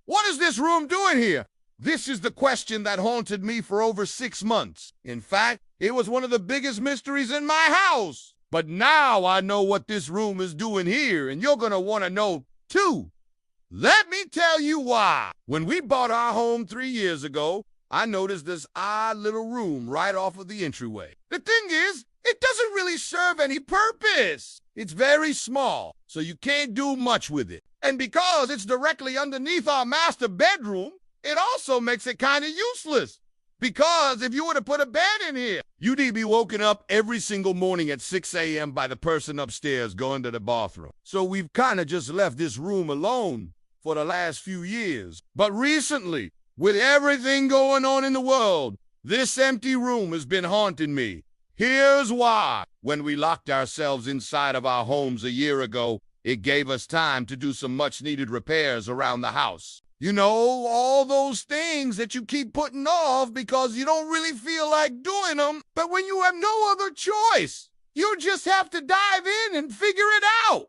What is this room doing here? This is the question that haunted me for over 6 months. In fact, it was one of the biggest mysteries in my house. But now I know what this room is doing here, and you're gonna want to know too. Let me tell you why. When we bought our home 3 years ago, I noticed this odd little room right off of the entryway. The thing is, it doesn't really serve any purpose. It's very small, so you can't do much with it. And because it's directly underneath our master bedroom, it also makes it kind of useless. Because if you were to put a bed in here, you'd be woken up every single morning at 6 a.m. by the person upstairs going to the bathroom. So we've kind of just left this room alone for the last few years. But recently, with everything going on in the world, this empty room has been haunting me. Here's why. When we locked ourselves inside of our homes a year ago, it gave us time to do some much-needed repairs around the house. You know, all those things that you keep putting off because you don't really feel like doing them. But when you have no other choice, you just have to dive in and figure it out.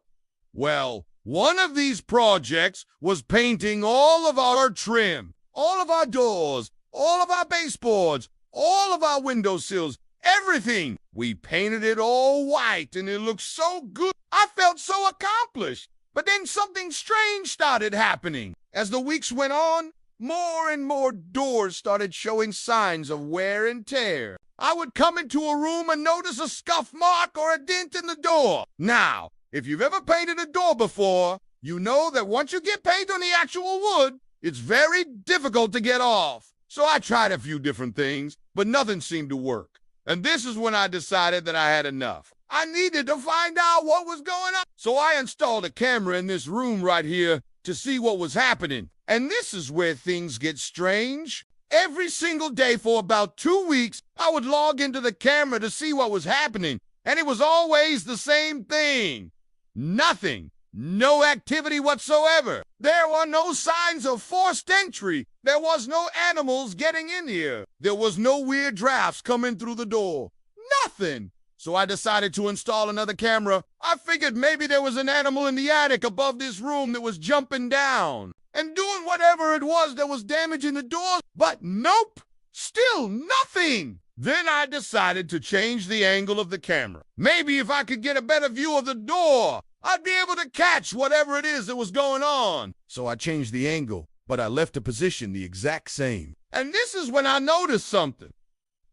Well, one of these projects was painting all of our trim, all of our doors, all of our baseboards, all of our windowsills, everything. We painted it all white and it looked so good. I felt so accomplished. But then something strange started happening. As the weeks went on, more and more doors started showing signs of wear and tear. I would come into a room and notice a scuff mark or a dent in the door. Now, if you've ever painted a door before, you know that once you get paint on the actual wood, it's very difficult to get off. So I tried a few different things, but nothing seemed to work. And this is when I decided that I had enough. I needed to find out what was going on. So I installed a camera in this room right here to see what was happening. And this is where things get strange. Every single day for about 2 weeks, I would log into the camera to see what was happening. And it was always the same thing. Nothing. No activity whatsoever. There were no signs of forced entry. There was no animals getting in here. There was no weird drafts coming through the door. Nothing. So I decided to install another camera. I figured maybe there was an animal in the attic above this room that was jumping down and doing whatever it was that was damaging the doors. But nope, still nothing. Then I decided to change the angle of the camera. Maybe if I could get a better view of the door, I'd be able to catch whatever it is that was going on. So I changed the angle, but I left the position the exact same. And this is when I noticed something.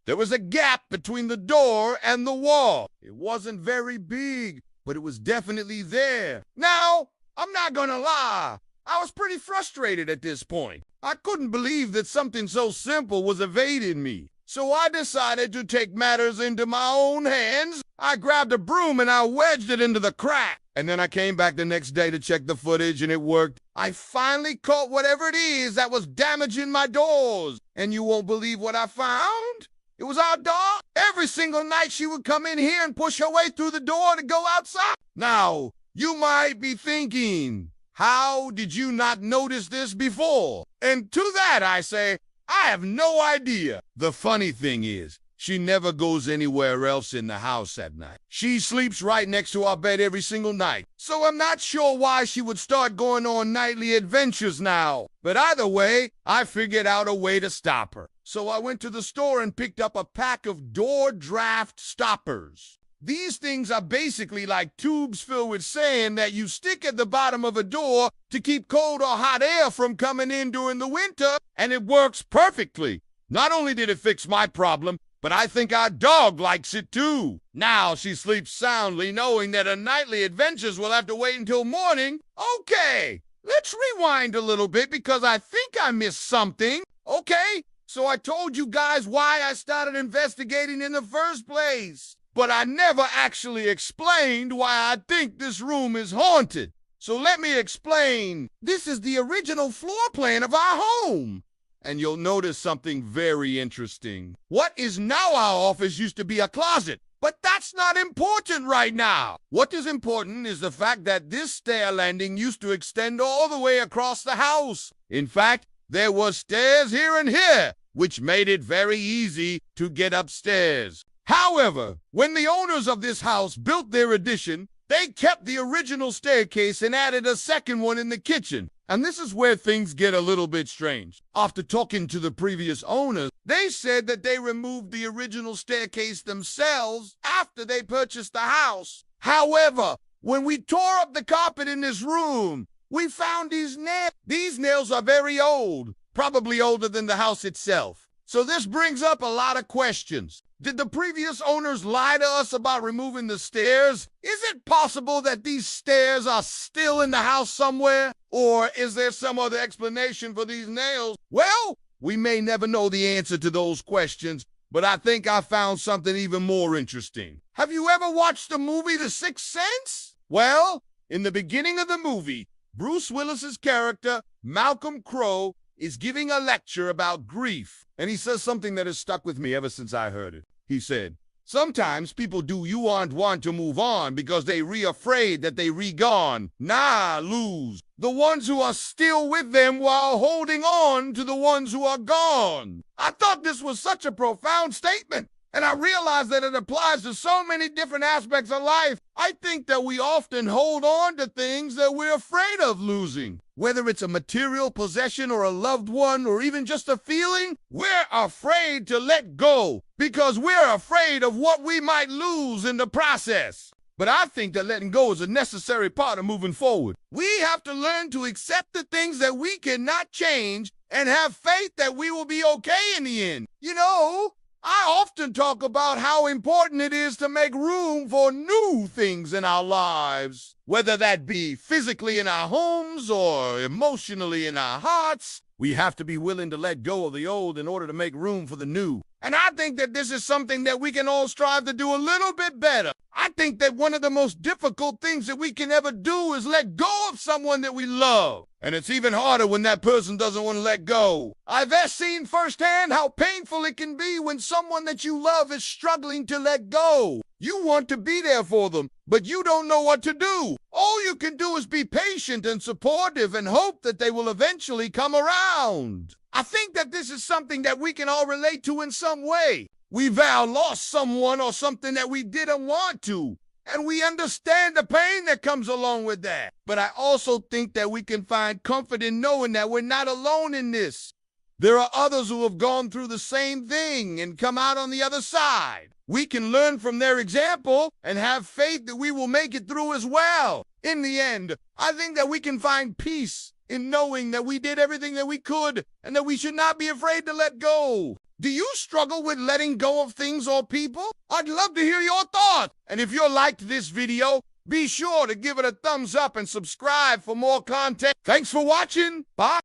There was a gap between the door and the wall. It wasn't very big, but it was definitely there. Now, I'm not gonna lie. I was pretty frustrated at this point. I couldn't believe that something so simple was evading me. So I decided to take matters into my own hands. I grabbed a broom and I wedged it into the crack. And then I came back the next day to check the footage and it worked. I finally caught whatever it is that was damaging my doors. And you won't believe what I found. It was our dog. Every single night she would come in here and push her way through the door to go outside. Now, you might be thinking, how did you not notice this before? And to that I say, I have no idea. The funny thing is, she never goes anywhere else in the house at night. She sleeps right next to our bed every single night. So I'm not sure why she would start going on nightly adventures now. But either way, I figured out a way to stop her. So I went to the store and picked up a pack of door draft stoppers. These things are basically like tubes filled with sand that you stick at the bottom of a door to keep cold or hot air from coming in during the winter, and it works perfectly. Not only did it fix my problem, but I think our dog likes it too. Now she sleeps soundly knowing that her nightly adventures will have to wait until morning. Okay, let's rewind a little bit because I think I missed something. Okay, so I told you guys why I started investigating in the first place. But I never actually explained why I think this room is haunted. So let me explain. This is the original floor plan of our home. And you'll notice something very interesting. What is now our office used to be a closet. But that's not important right now. What is important is the fact that this stair landing used to extend all the way across the house. In fact, there were stairs here and here, which made it very easy to get upstairs. However, when the owners of this house built their addition, They kept the original staircase and added a second one in the kitchen. And this is where things get a little bit strange. After talking to the previous owners, they said that they removed the original staircase themselves after they purchased the house. However, when we tore up the carpet in this room, we found these nails. These nails are very old, probably older than the house itself. So this brings up a lot of questions. Did the previous owners lie to us about removing the stairs? Is it possible that these stairs are still in the house somewhere? Or is there some other explanation for these nails? Well, we may never know the answer to those questions, but I think I found something even more interesting. Have you ever watched the movie The Sixth Sense? Well, in the beginning of the movie, Bruce Willis's character, Malcolm Crowe, is giving a lecture about grief. And he says something that has stuck with me ever since I heard it. He said, "Sometimes people do you want to move on because they afraid that they gone. Nah, lose. The ones who are still with them while holding on to the ones who are gone." I thought this was such a profound statement. And I realize that it applies to so many different aspects of life. I think that we often hold on to things that we're afraid of losing. Whether it's a material possession or a loved one or even just a feeling, we're afraid to let go because we're afraid of what we might lose in the process. But I think that letting go is a necessary part of moving forward. We have to learn to accept the things that we cannot change and have faith that we will be okay in the end. You know, I often talk about how important it is to make room for new things in our lives, whether that be physically in our homes or emotionally in our hearts. We have to be willing to let go of the old in order to make room for the new. And I think that this is something that we can all strive to do a little bit better. I think that one of the most difficult things that we can ever do is let go of someone that we love. And it's even harder when that person doesn't want to let go. I've seen firsthand how painful it can be when someone that you love is struggling to let go. You want to be there for them, but you don't know what to do. All you can do is be patient and supportive and hope that they will eventually come around. I think that this is something that we can all relate to in some way. We've lost someone or something that we didn't want to, and we understand the pain that comes along with that. But I also think that we can find comfort in knowing that we're not alone in this. There are others who have gone through the same thing and come out on the other side. We can learn from their example and have faith that we will make it through as well. In the end, I think that we can find peace in knowing that we did everything that we could and that we should not be afraid to let go. Do you struggle with letting go of things or people? I'd love to hear your thoughts. And if you liked this video, be sure to give it a thumbs up and subscribe for more content. Thanks for watching. Bye.